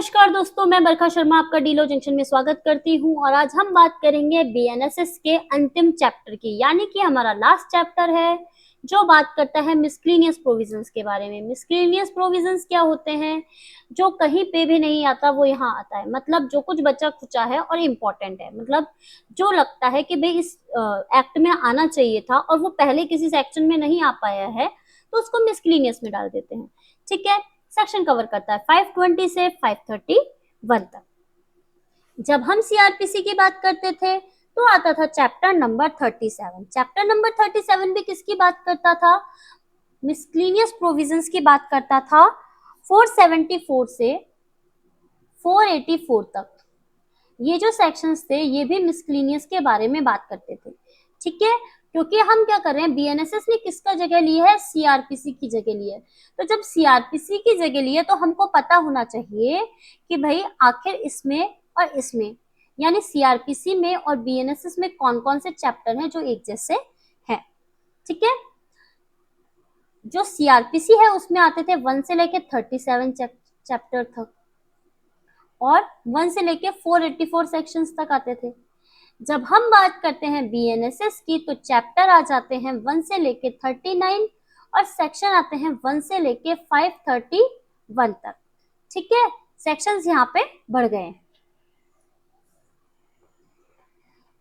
नमस्कार दोस्तों, मैं बरखा शर्मा आपका डीलो जंक्शन में स्वागत करती हूं और आज हम बात करेंगे बीएनएसएस के अंतिम चैप्टर की, यानी कि हमारा लास्ट चैप्टर है जो बात करता है मिसक्लेनियस प्रोविजंस के बारे में। मिसक्लेनियस प्रोविजंस क्या होते हैं? जो कहीं पे भी नहीं आता वो यहाँ आता है, मतलब जो कुछ बचा खुचा है और इम्पोर्टेंट है, मतलब जो लगता है कि भाई इस एक्ट में आना चाहिए था और वो पहले किसी सेक्शन में नहीं आ पाया है तो उसको मिसक्लेनियस में डाल देते हैं। ठीक है, सेक्शन कवर करता है 520 से 531 तक। जब हम सीआरपीसी की बात करते थे तो आता था चैप्टर नंबर 37। चैप्टर नंबर 37 भी किसकी बात करता था? मिसक्लेनियस प्रोविजंस की बात करता था 474 से 484 तक। ये जो सेक्शंस थे ये भी मिसक्लेनियस के बारे में बात करते थे। ठीक है, क्योंकि हम क्या कर रहे हैं, बीएनएसएस ने किसका जगह ली है? सीआरपीसी की जगह ली है। तो जब सीआरपीसी की जगह ली है तो हमको पता होना चाहिए कि भाई आखिर इसमें और इसमें, यानी सीआरपीसी में और बीएनएसएस में कौन कौन से चैप्टर हैं जो एक जैसे हैं। ठीक है, जो सीआरपीसी है उसमें आते थे 1 से लेके 37 चैप्टर तक और 1 से लेके 484 सेक्शंस तक आते थे। जब हम बात करते हैं बीएनएसएस की तो चैप्टर आ जाते हैं 1 से लेके 39 और सेक्शन आते हैं 1 से लेके 531 तक। ठीक है, सेक्शंस यहाँ पे बढ़ गए हैं।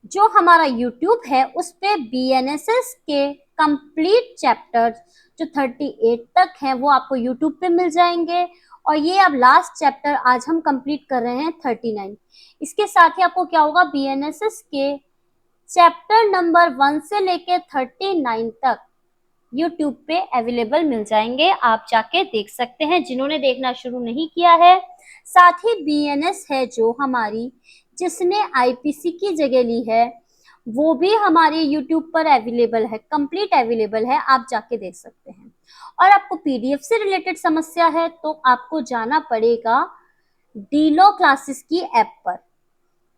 जो हमारा YouTube है उस पे बीएनएसएस के कंप्लीट चैप्टर जो 38 तक हैं वो आपको YouTube पे मिल जाएंगे और ये अब लास्ट चैप्टर आज हम कंप्लीट कर रहे हैं 39। इसके साथ ही आपको क्या होगा, बीएनएसएस के चैप्टर नंबर 1 से लेके 39 तक YouTube पे अवेलेबल मिल जाएंगे, आप जाके देख सकते हैं जिन्होंने देखना शुरू नहीं किया है। साथ ही बीएनएस है जो हमारी, जिसने आईपीसी की जगह ली है, वो भी हमारे YouTube पर अवेलेबल है, कंप्लीट अवेलेबल है, आप जाके देख सकते हैं। और आपको पीडीएफ से रिलेटेड समस्या है तो आपको जाना पड़ेगा डीलो क्लासेस की ऐप पर।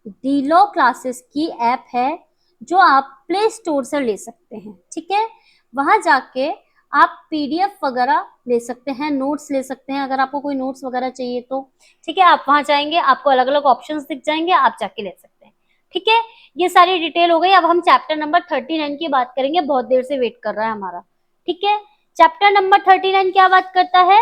डीलो क्लासेस की ऐप है जो आप प्ले स्टोर से ले सकते हैं। ठीक है, वहां जाके आप पीडीएफ वगैरह ले सकते हैं, नोट्स ले सकते हैं, अगर आपको कोई नोट्स वगैरह चाहिए तो। ठीक है, आप वहां जाएंगे, आपको अलग अलग ऑप्शंस दिख जाएंगे, आप जाके ले सकते हैं। ठीक है, ये सारी डिटेल हो गई। अब हम चैप्टर नंबर 39 की बात करेंगे, बहुत देर से वेट कर रहा है हमारा। ठीक है, चैप्टर नंबर 39 क्या बात करता है?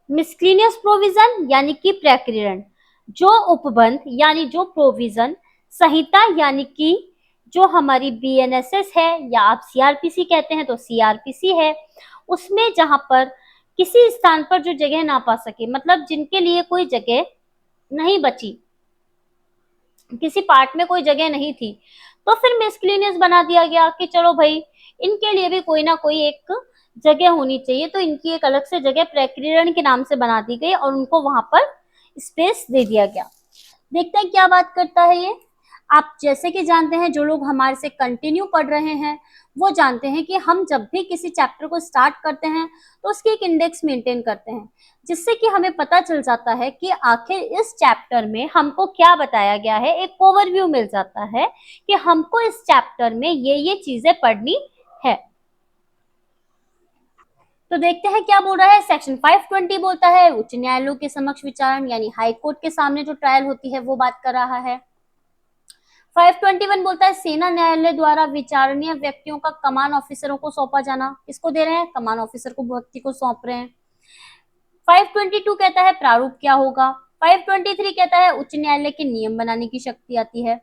मिसक्लेनियस प्रोविजन यानी कि प्रकीर्णन, जो उपबंध यानी जो प्रोविजन, संहिता यानी कि जो हमारी बीएनएसएस है या आप सीआरपीसी कहते हैं तो सीआरपीसी है, उसमें जहां पर किसी स्थान पर जो जगह ना पा सके, मतलब जिनके लिए कोई जगह नहीं बची, किसी पार्ट में कोई जगह नहीं थी, तो फिर मिसक्लेनियस बना दिया गया कि चलो भाई इनके लिए भी कोई ना कोई एक जगह होनी चाहिए, तो इनकी एक अलग से जगह प्रकीर्णन के नाम से बना दी गई और उनको वहां पर स्पेस दे दिया गया। देखते हैं क्या बात करता है ये। आप जैसे कि जानते हैं, जो लोग हमारे से कंटिन्यू पढ़ रहे हैं वो जानते हैं कि हम जब भी किसी चैप्टर को स्टार्ट करते हैं तो उसकी एक इंडेक्स मेंटेन करते हैं, जिससे कि हमें पता चल जाता है कि आखिर इस चैप्टर में हमको क्या बताया गया है, एक ओवरव्यू मिल जाता है कि हमको इस चैप्टर में ये चीजें पढ़नी है। तो देखते हैं क्या बोल रहा है। सेक्शन 520 बोलता है उच्च न्यायालयों के समक्ष विचारण, यानी हाई कोर्ट के सामने जो ट्रायल होती है वो बात कर रहा है। 521 बोलता है सेना न्यायालय द्वारा विचारणीय व्यक्तियों का कमान ऑफिसरों को सौंपा जाना। किसको दे रहे हैं? कमान ऑफिसर को, व्यक्ति को सौंप रहे हैं। 522 कहता है प्रारूप क्या होगा। 523 कहता है उच्च न्यायालय के नियम बनाने की शक्ति आती है।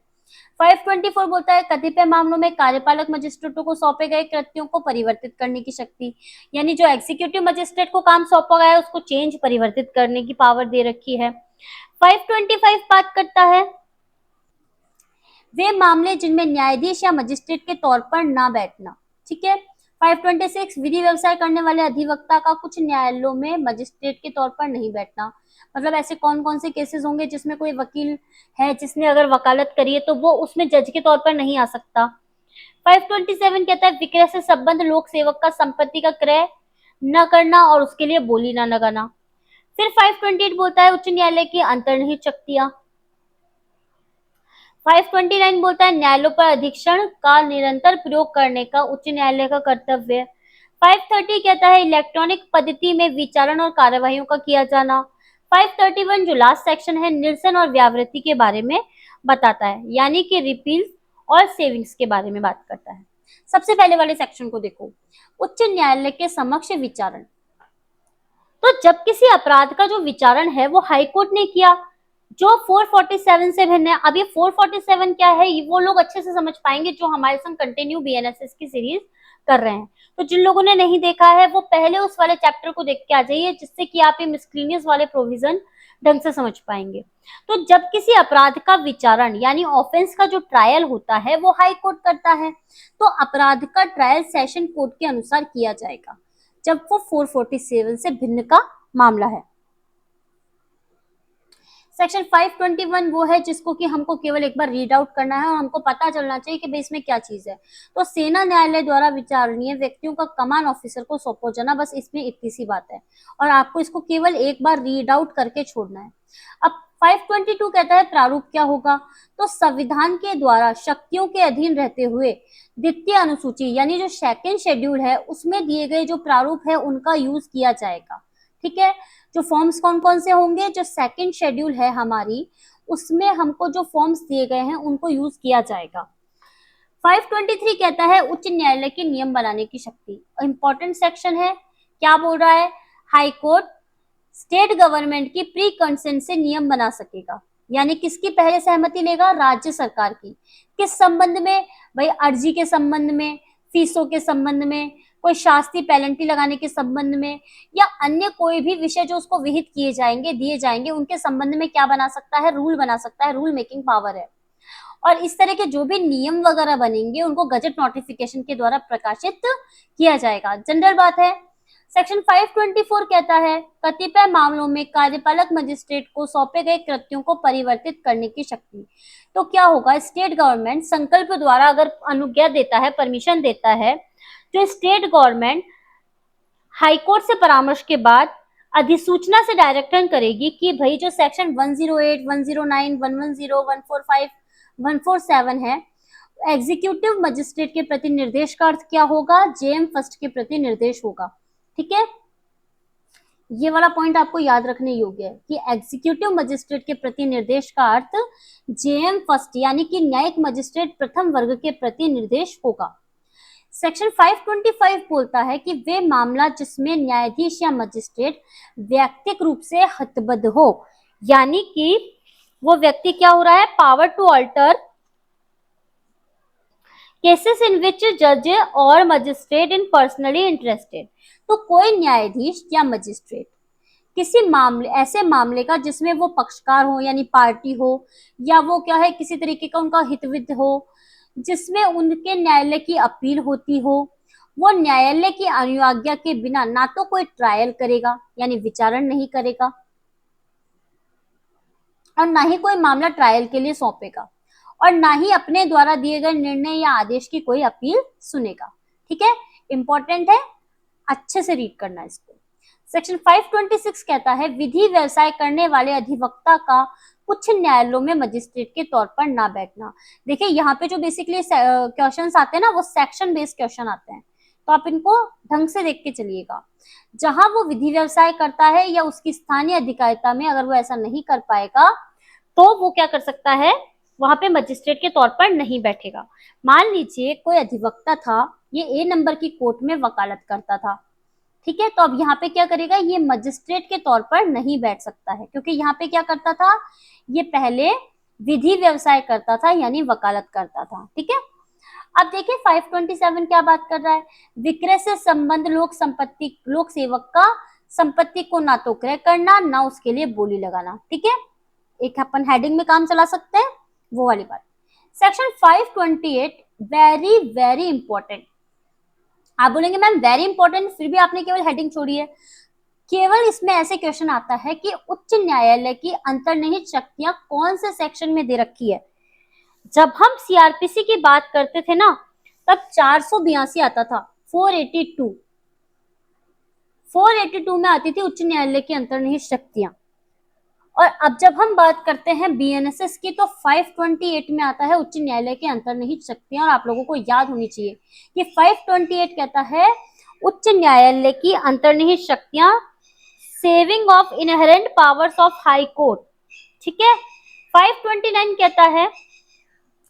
524 बोलता है कतिपय मामलों में कार्यपालक मजिस्ट्रेटों को सौंपे गए कृत्यों को परिवर्तित करने की शक्ति, यानी जो एग्जीक्यूटिव मजिस्ट्रेट को काम सौंपा गया है उसको चेंज, परिवर्तित करने की पावर दे रखी है। 525 बात करता है वे मामले जिनमें न्यायाधीश या मजिस्ट्रेट के तौर पर ना बैठना। ठीक है, 526 विधि व्यवसाय करने वाले अधिवक्ता का कुछ न्यायालयों में मजिस्ट्रेट के तौर पर नहीं बैठना, मतलब ऐसे कौन कौन से केसेस होंगे जिसमें कोई वकील है जिसने अगर वकालत करी है तो वो उसमें जज के तौर पर नहीं आ सकता। 527 कहता है विक्रय से संबंध लोक सेवक का संपत्ति का क्रय न करना और उसके लिए बोली न लगाना। फिर 528 बोलता है उच्च न्यायालय की अंतर्निहित शक्तियां। 529 बोलता है न्यायालयों पर अधीक्षण का निरंतर प्रयोग करने का उच्च न्यायालय का कर्तव्य है। 530 कहता है इलेक्ट्रॉनिक पद्धति में विचारण और कार्यवाहियों का किया जाना। 531 जो लास्ट सेक्शन है निरसन और व्यावृत्ति के बारे में बताता है, यानी कि रिपील और सेविंग्स के बारे में बात करता है। सबसे पहले वाले सेक्शन को देखो, उच्च न्यायालय के समक्ष विचारण। तो जब किसी अपराध का जो विचारण है वो हाईकोर्ट ने किया, जो 447 से भिन्न है। अब ये 447 क्या है वो लोग अच्छे से समझ पाएंगे जो हमारे संग कंटिन्यू बीएनएसएस की सीरीज कर रहे हैं। तो जिन लोगों ने नहीं देखा है वो पहले उस वाले चैप्टर को देख के आ जाइए, जिससे कि आप ये मिसक्रीनियस वाले प्रोविजन ढंग से समझ पाएंगे। तो जब किसी अपराध का विचारण यानी ऑफेंस का जो ट्रायल होता है वो हाई कोर्ट करता है, तो अपराध का ट्रायल सेशन कोर्ट के अनुसार किया जाएगा जब वो 447 से भिन्न का मामला है। सेक्शन 521 वो है जिसको कि हमको केवल एक बार रीड आउट करना है और हमको पता चलना चाहिए कि भाई इसमें क्या चीज है। तो सेना न्यायालय द्वारा विचारणीय व्यक्तियों का कमान ऑफिसर को सौंपा जाना, बस इसमें इतनी सी बात है और आपको इसको केवल एक बार रीड आउट करके छोड़ना है। अब 522 कहता है प्रारूप क्या होगा, तो संविधान के द्वारा शक्तियों के अधीन रहते हुए द्वितीय अनुसूची यानी जो सेकंड शेड्यूल है उसमें दिए गए जो प्रारूप है उनका यूज किया जाएगा। ठीक है, जो फॉर्म्स कौन कौन से होंगे, जो सेकंड शेड्यूल है हमारी उसमें हमको जो फॉर्म्स दिए गए हैं उनको यूज किया जाएगा। 523 कहता है उच्च न्यायालय के नियम बनाने की शक्ति। इंपॉर्टेंट सेक्शन है, क्या बोल रहा है, हाई कोर्ट स्टेट गवर्नमेंट की प्री कंसेंट से नियम बना सकेगा, यानी किसकी पहले सहमति लेगा, राज्य सरकार की। किस संबंध में भाई, अर्जी के संबंध में, फीसों के संबंध में, कोई शास्ति पेनल्टी लगाने के संबंध में, या अन्य कोई भी विषय जो उसको विहित किए जाएंगे दिए जाएंगे उनके संबंध में क्या बना सकता है, रूल बना सकता है, रूल मेकिंग पावर है। और इस तरह के जो भी नियम वगैरह बनेंगे उनको गजट नोटिफिकेशन के द्वारा प्रकाशित किया जाएगा, जनरल बात है। सेक्शन 524 कहता है कतिपय मामलों में कार्यपालक मजिस्ट्रेट को सौंपे गए कृत्यों को परिवर्तित करने की शक्ति। तो क्या होगा, स्टेट गवर्नमेंट संकल्प द्वारा अगर अनुज्ञा देता है, परमिशन देता है, जो स्टेट गवर्नमेंट हाईकोर्ट से परामर्श के बाद अधिसूचना से डायरेक्शन करेगी कि भाई जो सेक्शन 108, 109, 110, 145, 147 है, एग्जीक्यूटिव मजिस्ट्रेट के प्रति निर्देश का अर्थ क्या होगा, जेएम फर्स्ट के प्रति निर्देश होगा। ठीक है, ये वाला पॉइंट आपको याद रखने योग्य है कि एग्जीक्यूटिव मजिस्ट्रेट के प्रति निर्देश का अर्थ जेएम फर्स्ट यानी कि न्यायिक मजिस्ट्रेट प्रथम वर्ग के प्रति निर्देश होगा। सेक्शन 525 बोलता है कि वे मामला जिसमें न्यायाधीश या मजिस्ट्रेट व्यक्तिगत रूप से हतबद्ध हो, यानी कि वो व्यक्ति क्या हो रहा है, power to alter cases in which जज और मजिस्ट्रेट इन पर्सनली इंटरेस्टेड। तो कोई न्यायाधीश या मजिस्ट्रेट किसी मामले, ऐसे मामले का जिसमें वो पक्षकार हो यानी पार्टी हो, या वो क्या है किसी तरीके का उनका हितविद हो, जिसमें उनके न्यायालय की अपील होती हो, वो न्यायालय की अनुज्ञा के बिना ना तो कोई ट्रायल करेगा यानी विचारण नहीं करेगा और ना ही कोई मामला ट्रायल के लिए सौंपेगा और ना ही अपने द्वारा दिए गए निर्णय या आदेश की कोई अपील सुनेगा। ठीक है, इंपॉर्टेंट है, अच्छे से रीड करना इसको। सेक्शन 526 कहता है विधि व्यवसाय करने वाले अधिवक्ता का कुछ न्यायालयों में मजिस्ट्रेट के तौर पर ना बैठना। देखिए यहाँ पे जो बेसिकली क्वेश्चंस आते हैं ना वो सेक्शन बेस्ड क्वेश्चन आते हैं, तो आप इनको ढंग से देख के चलिएगा। जहां वो विधि व्यवसाय करता है या उसकी स्थानीय अधिकारिता में अगर वो ऐसा नहीं कर पाएगा तो वो क्या कर सकता है, वहां पे मजिस्ट्रेट के तौर पर नहीं बैठेगा। मान लीजिए कोई अधिवक्ता था, ये ए नंबर की कोर्ट में वकालत करता था, ठीक है, तो अब यहाँ पे क्या करेगा, ये मजिस्ट्रेट के तौर पर नहीं बैठ सकता है क्योंकि यहाँ पे क्या करता था, ये पहले विधि व्यवसाय करता था यानी वकालत करता था। ठीक है, अब देखिए 527 क्या बात कर रहा है, विक्रय से संबंध लोक सेवक का संपत्ति को ना तो क्रय करना ना उसके लिए बोली लगाना। ठीक है, एक अपन हेडिंग में काम चला सकते हैं वो वाली बात। Section 528 very very important. आप बोलेंगे मैम वेरी इंपॉर्टेंट, फिर भी आपने केवल हेडिंग छोड़ी है। केवल इसमें ऐसे क्वेश्चन आता है कि उच्च न्यायालय की अंतर्निहित शक्तियां कौन से सेक्शन में दे रखी है। जब हम सीआरपीसी की बात करते थे ना तब 482 आता था, 482 में आती थी उच्च न्यायालय की अंतर्निहित शक्तियां। और अब जब हम बात करते हैं बीएनएसएस की तो 528 में आता है उच्च न्यायालय के अंतर्निहित शक्तियां। और आप लोगों को याद होनी चाहिए कि 528 कहता है उच्च न्यायालय की अंतर्निहित शक्तियां saving of inherent powers of high court. ठीक है। 529 कहता है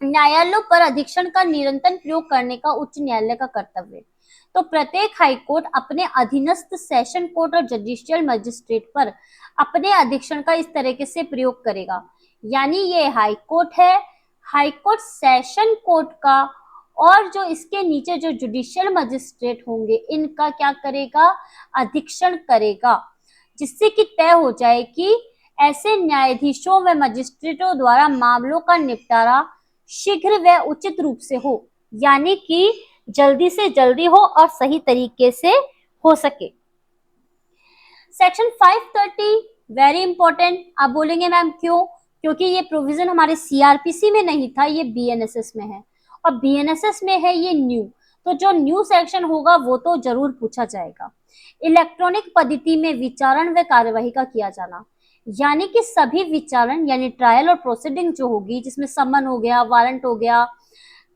न्यायालयों पर अधीक्षण का निरंतर प्रयोग करने का उच्च न्यायालय का कर्तव्य है। तो प्रत्येक हाईकोर्ट अपने अधीनस्थ सेशन कोर्ट और जुडिशियल मजिस्ट्रेट पर अपने अधीक्षण का इस तरीके से प्रयोग करेगा। यानी ये हाई कोर्ट है, हाई कोर्ट सेशन कोर्ट का और जो इसके नीचे जो जुडिशियल मजिस्ट्रेट होंगे इनका क्या करेगा, अधीक्षण करेगा, जिससे कि तय हो जाए कि ऐसे न्यायाधीशों व मजिस्ट्रेटों द्वारा मामलों का निपटारा शीघ्र व उचित रूप से हो, यानी कि जल्दी से जल्दी हो और सही तरीके से हो सके। Section 530 very important. आप बोलेंगे मैम क्यों? क्योंकि ये प्रोविजन हमारे सीआरपीसी में नहीं था, ये बीएनएसएस में है और बीएनएसएस में है ये न्यू। तो जो न्यू सेक्शन होगा वो तो जरूर पूछा जाएगा। इलेक्ट्रॉनिक पद्धति में विचारण व कार्यवाही का किया जाना, यानी कि सभी विचारण यानी ट्रायल और प्रोसीडिंग जो होगी, जिसमें समन हो गया, वारंट हो गया,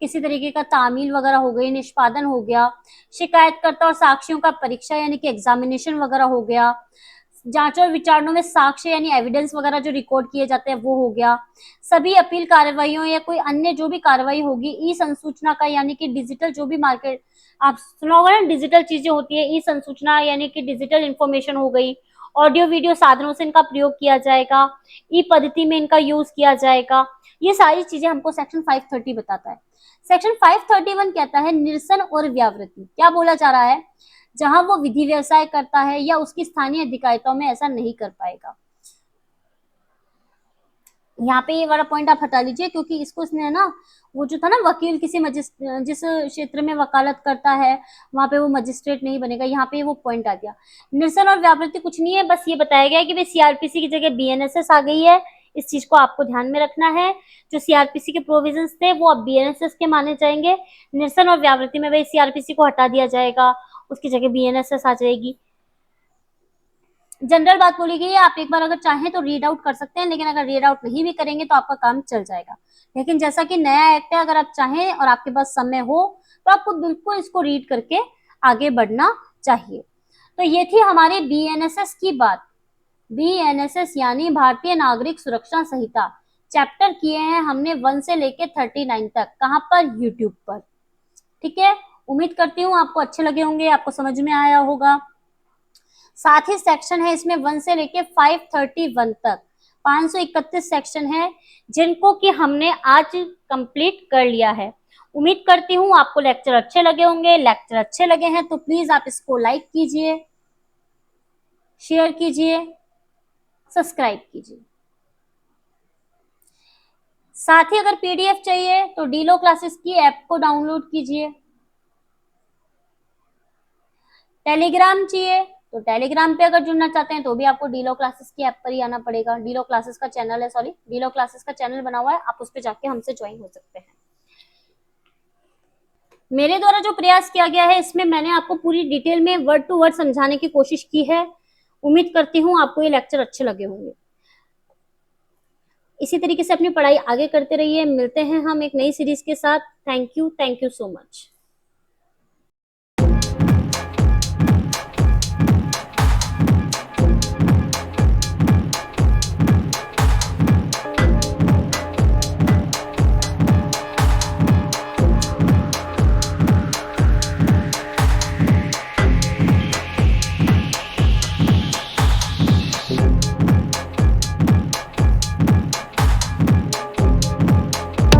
किसी तरीके का तामील वगैरह हो गई, निष्पादन हो गया, शिकायतकर्ता और साक्षियों का परीक्षा यानी कि एग्जामिनेशन वगैरह हो गया, जांच और विचारणों में साक्ष्य यानी एविडेंस वगैरह जो रिकॉर्ड किए जाते हैं वो हो गया, सभी अपील कार्यवाहियों या कोई अन्य जो भी कार्रवाई होगी ई संसूचना का यानी कि डिजिटल जो भी मार्केट आप सुना होगा ना, डिजिटल चीजें होती है, ई संसूचना यानी कि डिजिटल इंफॉर्मेशन हो गई, ऑडियो वीडियो साधनों से इनका प्रयोग किया जाएगा, ई पद्धति में इनका यूज किया जाएगा। ये सारी चीजें हमको सेक्शन 530 बताता है। सेक्शन 531 कहता है निरसन और व्यावृत्ति। क्या बोला जा रहा है? जहां वो विधि व्यवसाय करता है या उसकी स्थानीय अधिकारिताओं में ऐसा नहीं कर पाएगा। यहाँ पे ये वाला पॉइंट आप हटा लीजिए, क्योंकि इसको इसने ना वो जो था ना वकील किसी जिस क्षेत्र में वकालत करता है वहां पे वो मजिस्ट्रेट नहीं बनेगा, यहाँ पे वो पॉइंट आ गया। निरसन और व्यावृत्ति कुछ नहीं है, बस ये बताया गया है कि भाई सीआरपीसी की जगह बीएनएसएस आ गई है। इस चीज को आपको ध्यान में रखना है। जो सीआरपीसी के प्रोविजंस थे वो अब बीएनएसएस के माने जाएंगे। निरसन और व्यावृत्ति में भाई सीआरपीसी को हटा दिया जाएगा, उसकी जगह बीएनएसएस आ जाएगी। जनरल बात बोली गई है, आप एक बार अगर चाहें तो रीड आउट कर सकते हैं, लेकिन अगर रीड आउट नहीं भी करेंगे तो आपका काम चल जाएगा। लेकिन जैसा कि नया एक्ट है, अगर आप चाहें और आपके पास समय हो तो आपको बिल्कुल इसको रीड करके आगे बढ़ना चाहिए। तो ये थी हमारे बीएनएसएस की बात। बीएनएसएस यानी भारतीय नागरिक सुरक्षा संहिता। चैप्टर किए हैं हमने 1 से लेके 39 तक। कहाँ पर? यूट्यूब पर। ठीक है, उम्मीद करती हूँ आपको अच्छे लगे होंगे, आपको समझ में आया होगा। साथ ही सेक्शन है इसमें 1 से लेके 531 तक 531 सेक्शन है, जिनको कि हमने आज कंप्लीट कर लिया है। उम्मीद करती हूँ आपको लेक्चर अच्छे लगे होंगे। लेक्चर अच्छे लगे हैं तो प्लीज आप इसको लाइक कीजिए, शेयर कीजिए, सब्सक्राइब कीजिए। साथ ही अगर पीडीएफ चाहिए तो डीलो क्लासेस की ऐप को डाउनलोड कीजिए। टेलीग्राम चाहिए तो टेलीग्राम पे अगर जुड़ना चाहते हैं तो भी आपको डीलो क्लासेस की ऐप पर ही आना पड़ेगा। डीलो क्लासेस का चैनल है, सॉरी डीलो क्लासेस का चैनल बना हुआ है, आप उस पर जाके हमसे ज्वाइन हो सकते हैं। मेरे द्वारा जो प्रयास किया गया है इसमें मैंने आपको पूरी डिटेल में वर्ड टू वर्ड समझाने की कोशिश की है। उम्मीद करती हूँ आपको ये लेक्चर अच्छे लगे होंगे। इसी तरीके से अपनी पढ़ाई आगे करते रहिए। मिलते हैं हम एक नई सीरीज के साथ। Thank you so much.